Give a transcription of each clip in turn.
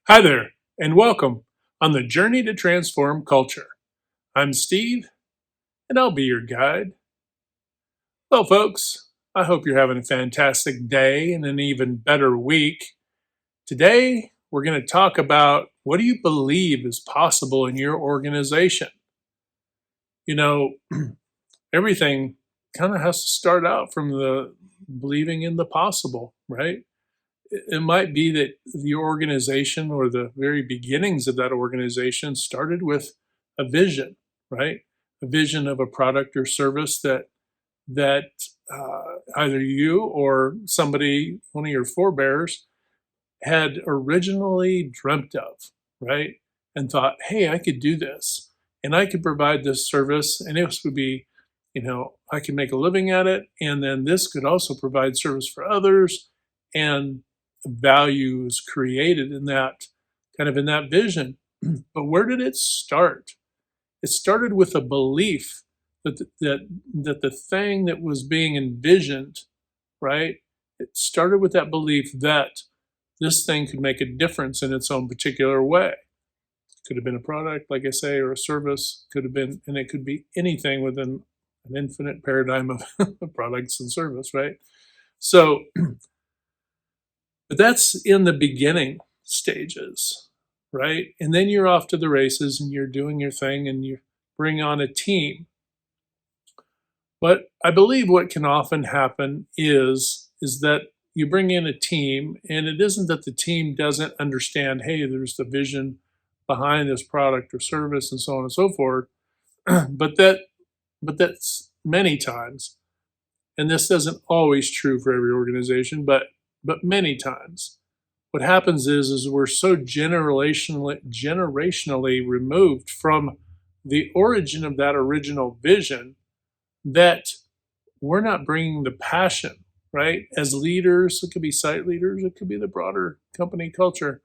Hi there, and welcome on the journey to transform culture. I'm Steve, and I'll be your guide. Well, folks, I hope you're having a fantastic day and an even better week. Today, we're going to talk about what do you believe is possible in your organization? You know, everything kind of has to start out from the believing in the possible, right? It might be that the organization or the very beginnings of that organization started with a vision, right? A vision of a product or service that either you or somebody, one of your forebears, had originally dreamt of, right? And thought, hey, I could do this and I could provide this service, and this would be, I could make a living at it. And then this could also provide service for others. And value is created in that kind of in that vision. But where did it start? It started with a belief that the thing that was being envisioned, right? It started with that belief that this thing could make a difference in its own particular way. Could have been a product, like I say, or a service. Could have been, and it could be anything within an infinite paradigm of products and service, right? So, but that's in the beginning stages, right? And then you're off to the races and you're doing your thing and you bring on a team. But I believe what can often happen is that you bring in a team, and it isn't that the team doesn't understand, hey, there's the vision behind this product or service and so on and so forth, but that's many times, and this isn't always true for every organization, but many times. What happens is we're so generationally removed from the origin of that original vision that we're not bringing the passion, right? As leaders, it could be site leaders, it could be the broader company culture,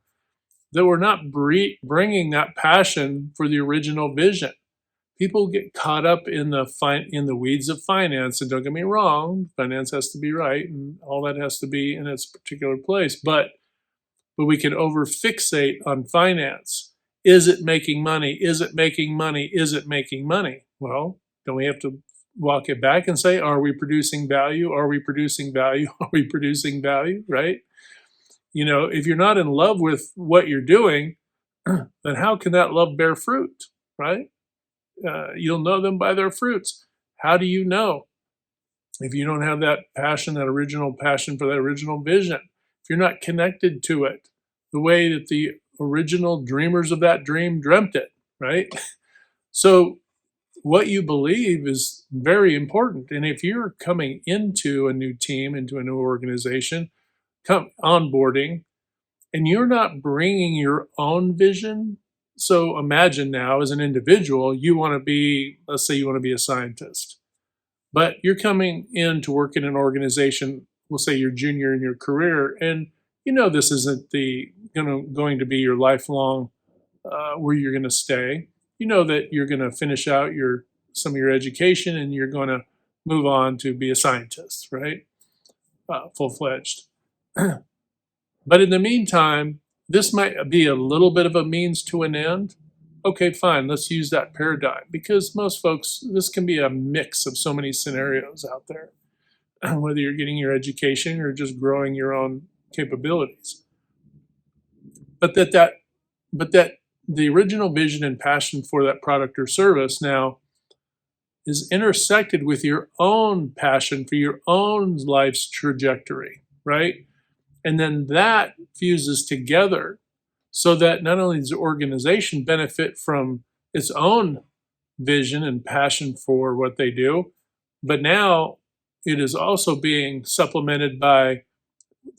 that we're not bringing that passion for the original vision. People get caught up in the weeds of finance, and don't get me wrong, finance has to be right, and all that has to be in its particular place. But we can over fixate on finance. Is it making money? Is it making money? Is it making money? Well, don't we have to walk it back and say, are we producing value? Are we producing value? Are we producing value? Right? If you're not in love with what you're doing, then how can that love bear fruit? Right? You'll know them by their fruits. How do you know if you don't have that passion, that original passion for that original vision? If you're not connected to it the way that the original dreamers of that dream dreamt it, right? So, what you believe is very important. And if you're coming into a new team, into a new organization, come onboarding, and you're not bringing your own vision. So imagine now, as an individual, you want to be, let's say you want to be a scientist, but you're coming in to work in an organization, we'll say you're junior in your career, and this isn't going to be your lifelong where you're going to stay. You know that you're going to finish out some of your education and you're going to move on to be a scientist, right? Full fledged. But in the meantime, this might be a little bit of a means to an end. Okay, fine, let's use that paradigm, because most folks, this can be a mix of so many scenarios out there, whether you're getting your education or just growing your own capabilities. But that the original vision and passion for that product or service now is intersected with your own passion for your own life's trajectory, right? And then that fuses together so that not only does the organization benefit from its own vision and passion for what they do, but now it is also being supplemented by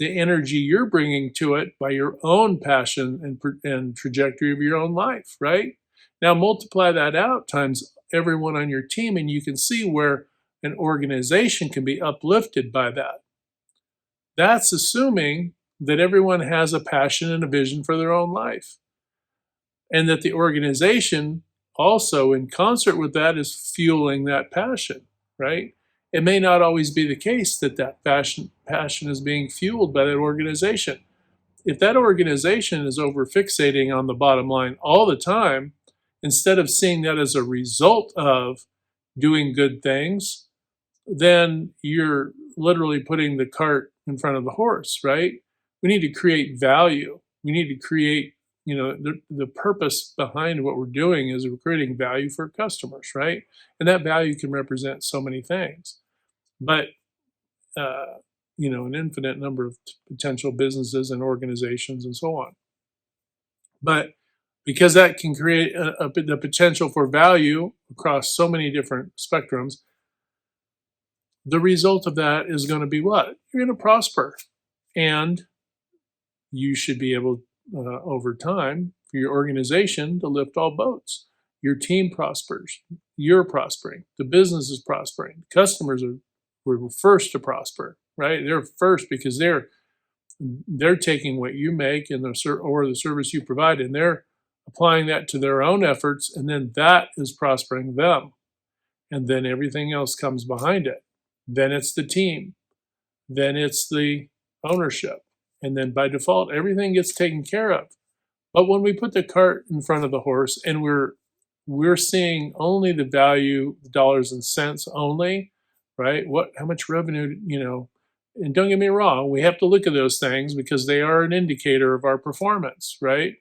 the energy you're bringing to it by your own passion and trajectory of your own life, right? Now multiply that out times everyone on your team, and you can see where an organization can be uplifted by that. That's assuming that everyone has a passion and a vision for their own life, and that the organization also, in concert with that, is fueling that passion, right? It may not always be the case that passion is being fueled by that organization. if that organization is over fixating on the bottom line all the time, instead of seeing that as a result of doing good things, then you're literally putting the cart in front of the horse, right? We need to create value. We need to create, the purpose behind what we're doing is we're creating value for customers, right? And that value can represent so many things. But an infinite number of potential businesses and organizations and so on. But because that can create the potential for value across so many different spectrums, the result of that is going to be what? You're going to prosper. And you should be able, over time, for your organization to lift all boats. Your team prospers. You're prospering. The business is prospering. Customers were first to prosper, right? They're first because they're taking what you make and the service you provide, and they're applying that to their own efforts, and then that is prospering them. And then everything else comes behind it. Then it's the team. Then it's the ownership. And then by default, everything gets taken care of. But when we put the cart in front of the horse and we're seeing only the value, the dollars and cents only, right? How much revenue, and don't get me wrong, we have to look at those things because they are an indicator of our performance, right?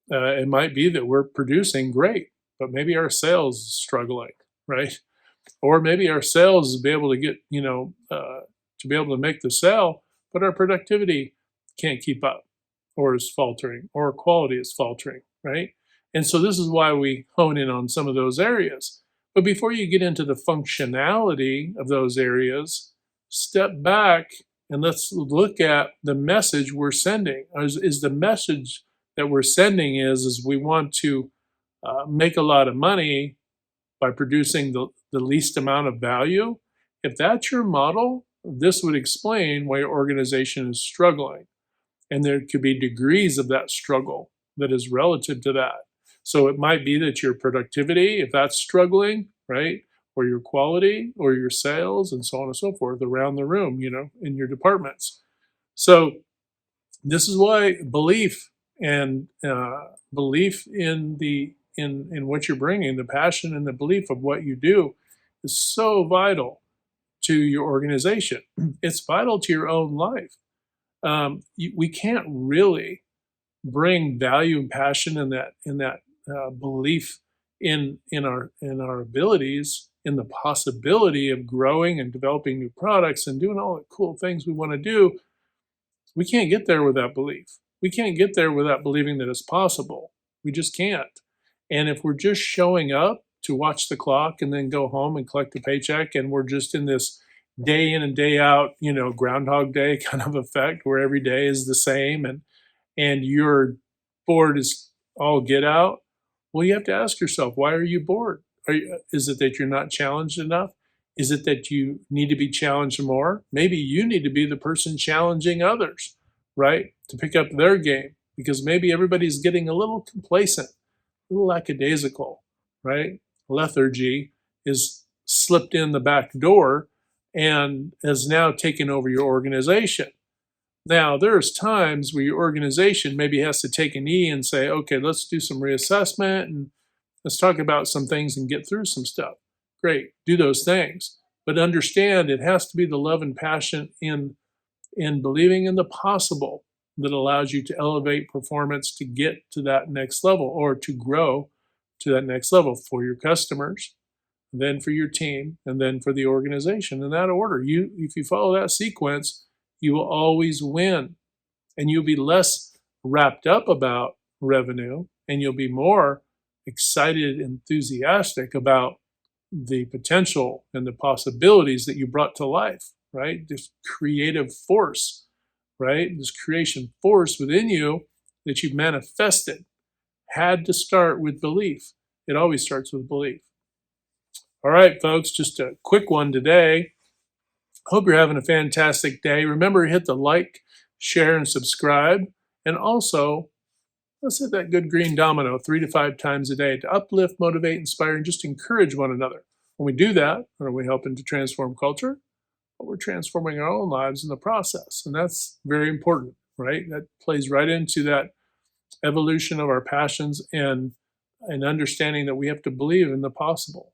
It might be that we're producing great, but maybe our sales is struggling, right? Or maybe our sales is be able to get, to be able to make the sale, but our productivity can't keep up or is faltering or quality is faltering, right? And so this is why we hone in on some of those areas. But before you get into the functionality of those areas, step back and let's look at the message we're sending. Is the message that we're sending is we want to make a lot of money by producing the least amount of value? If that's your model, this would explain why your organization is struggling. And there could be degrees of that struggle that is relative to that. So it might be that your productivity, if that's struggling, right, or your quality or your sales and so on and so forth around the room, in your departments. So this is why belief and belief in what you're bringing, the passion and the belief of what you do is so vital to your organization. It's vital to your own life. We can't really bring value and passion in that belief in our abilities, in the possibility of growing and developing new products and doing all the cool things we want to do. We can't get there without belief. We can't get there without believing that it's possible. We just can't. And if we're just showing up to watch the clock and then go home and collect a paycheck, and we're just in this day in and day out, Groundhog Day kind of effect where every day is the same and your bored is all get out, well, you have to ask yourself, why are you bored? Is it that you're not challenged enough? Is it that you need to be challenged more? Maybe you need to be the person challenging others, right? To pick up their game, because maybe everybody's getting a little complacent, a little lackadaisical, right? Lethargy is slipped in the back door and has now taken over your organization. Now, there's times where your organization maybe has to take a knee and say, okay, let's do some reassessment and let's talk about some things and get through some stuff. Great, do those things. But understand it has to be the love and passion in believing in the possible that allows you to elevate performance to get to that next level or to grow to that next level for your customers, then for your team, and then for the organization. In that order, if you follow that sequence, you will always win. And you'll be less wrapped up about revenue, and you'll be more excited, enthusiastic about the potential and the possibilities that you brought to life, right? This creative force, right? This creation force within you that you've manifested had to start with belief. It always starts with belief. All right, folks, just a quick one today. Hope you're having a fantastic day. Remember, hit the like, share, and subscribe. And also, let's hit that good green domino 3 to 5 times a day to uplift, motivate, inspire, and just encourage one another. When we do that, not are we helping to transform culture, but we're transforming our own lives in the process. And that's very important, right? That plays right into that evolution of our passions and understanding that we have to believe in the possible.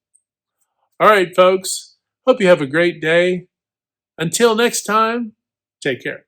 All right, folks. Hope you have a great day. Until next time, take care.